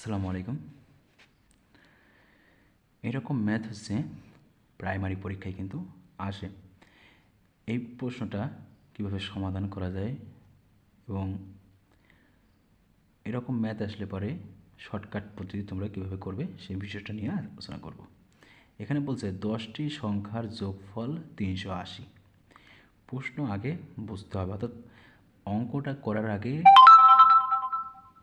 আসসালামু আলাইকুম। এরকম ম্যাথ হচ্ছে প্রাইমারি পরীক্ষায় কিন্তু আসে। এই প্রশ্নটা কীভাবে সমাধান করা যায় এবং এরকম ম্যাথ আসলে পরে শর্টকাট পদ্ধতি তোমরা কীভাবে করবে সেই বিষয়টা নিয়ে আলোচনা করব। এখানে বলছে 10টি সংখ্যার যোগফল 380। প্রশ্ন আগে বুঝতে হবে, অর্থাৎ অঙ্কটা করার আগে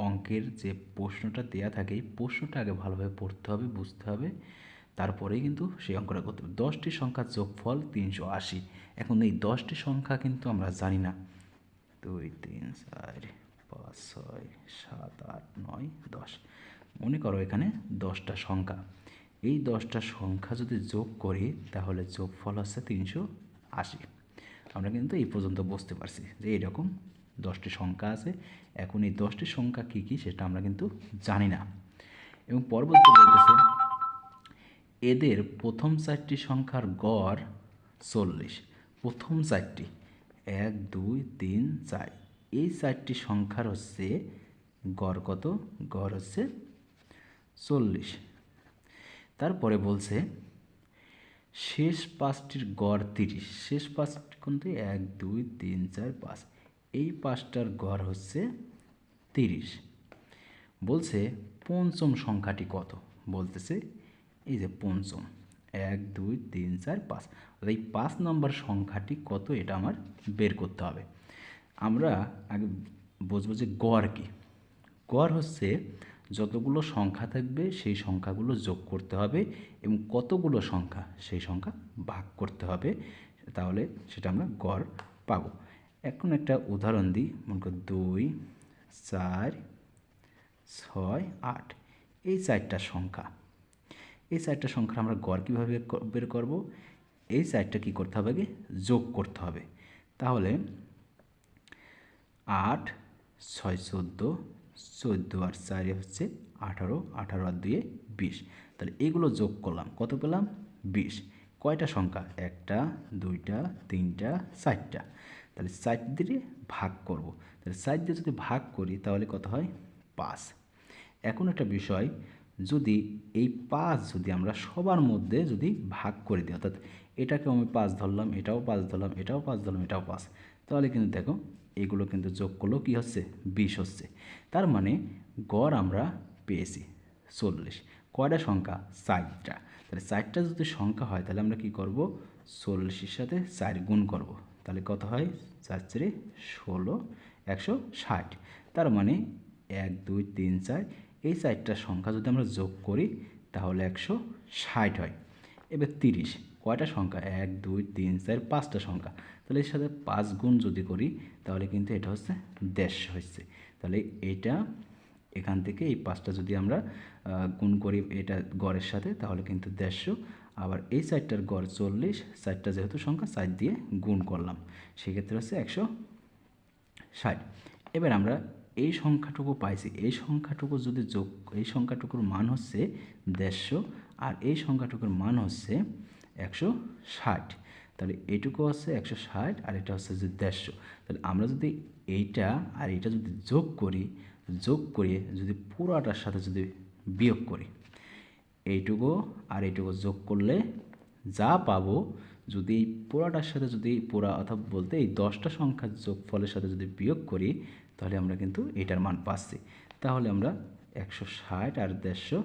অঙ্কের যে প্রশ্নটা দেয়া থাকে এই প্রশ্নটা আগে ভালোভাবে পড়তে হবে, বুঝতে হবে, তারপরেই কিন্তু সেই অঙ্কটা করতে হবে। 10টি সংখ্যার যোগফল 380। এখন এই 10টি সংখ্যা কিন্তু আমরা জানি না। 2 3 4 5 6 7 8 9 10। মনে করো এখানে 10টা সংখ্যা। এই 10টা সংখ্যা যদি যোগ করি তাহলে যোগফল হচ্ছে 380। আমরা কিন্তু এই পর্যন্ত বুঝতে পারছি যে এরকম 10টি সংখ্যা আছে। এখন এই 10টি সংখ্যা কী কী সেটা আমরা কিন্তু জানি না। এবং পরবর্তী বলতেছে এদের প্রথম 4টি সংখ্যার গড় 40। প্রথম 4টি 1 2 3 4, এই 4টি সংখ্যার হচ্ছে গড় কত? গড় হচ্ছে 40। তারপরে বলছে শেষ 5টির গড় 30। শেষ 5টি কিন্তু 1 2 3 4 5, এই 5টার গড় হচ্ছে 30। বলছে পঞ্চম সংখ্যাটি কত? বলতেছে এই যে পঞ্চম 1 2 3 4 5, এই 5 নম্বর সংখ্যাটি কত এটা আমার বের করতে হবে। আমরা আগে বুঝবো যে গড় কি। গড় হচ্ছে যতগুলো সংখ্যা থাকবে সেই সংখ্যাগুলো যোগ করতে হবে এবং কতগুলো সংখ্যা সেই সংখ্যা ভাগ করতে হবে, তাহলে সেটা আমরা গড় পাবো। এখন একটা উদাহরণ দিই। মনে করি 2 4 6 8, এই 4টা সংখ্যা। এই 4টা সংখ্যা আমরা গড় কীভাবে বের করব? এই 4টা কী করতে হবে? যোগ করতে হবে। তাহলে 8 6 14, 14 আর 4 হচ্ছে 18, 18 আর 2 20। তাহলে এগুলো যোগ করলাম, কত পেলাম? 20। কয়টা সংখ্যা? 1টা 2টা 3টা 4টা। তাহলে 4 দিয়ে ভাগ করব। তাহলে 4 দিয়ে যদি ভাগ করি তাহলে কত হয়? 5। এখন একটা বিষয়, যদি এই 5 যদি আমরা সবার মধ্যে যদি ভাগ করে দিই, অর্থাৎ এটাকেও আমি 5 ধরলাম, এটাও 5 ধরলাম, এটাও 5 ধরলাম, এটাও 5, তাহলে কিন্তু দেখো এগুলো কিন্তু যোগ করলেও কী হচ্ছে? 20 হচ্ছে। তার মানে গড় আমরা পেয়েছি 40। কয়টা সংখ্যা? 4টা। তাহলে 4টা যদি সংখ্যা হয় তাহলে আমরা কী করব? 40-এর সাথে 4 গুণ করব। তাহলে কত হয়? 4 4 16, 160। তার মানে 1 2 3 4, এই 4টা সংখ্যা যদি আমরা যোগ করি তাহলে 160 হয়। এবার 30, কয়টা সংখ্যা? 1 2 3 4 5টা সংখ্যা। তাহলে এর সাথে 5 গুণ যদি করি তাহলে কিন্তু এটা হচ্ছে 150 হচ্ছে। তাহলে এটা এখান থেকে এই 5টা যদি আমরা গুণ করি এটা গড়ের সাথে তাহলে কিন্তু 150। আবার এই 4টার গড় 40, 4টা যেহেতু সংখ্যা 4 দিয়ে গুণ করলাম, সেক্ষেত্রে হচ্ছে 160। এবার আমরা এই সংখ্যাটুকু পাইছি, এই সংখ্যাটুকু যদি যোগ, এই সংখ্যাটুকুর মান হচ্ছে 150 আর এই সংখ্যাটুকুর মান হচ্ছে 160। তাহলে এইটুকু হচ্ছে 160 আর এটা হচ্ছে যে 150। তাহলে আমরা যদি এইটা আর এইটা যদি যোগ করি, যোগ করে যদি পুরাটার সাথে যদি বিয়োগ করি, এইটুকু আর এইটুকু যোগ করলে যা পাবো, যদি এই পুরাটার সাথে যদি পুরা অর্থাৎ বলতে এই 10টা সংখ্যার যোগফলের সাথে যদি বিয়োগ করি তাহলে আমরা কিন্তু এটার মান পাচ্ছি। তাহলে আমরা 160 আর 150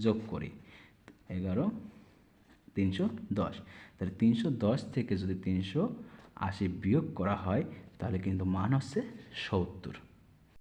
যোগ করি, 11 310। তাহলে 310 থেকে যদি 380 বিয়োগ করা হয় তাহলে কিন্তু মান হচ্ছে 70।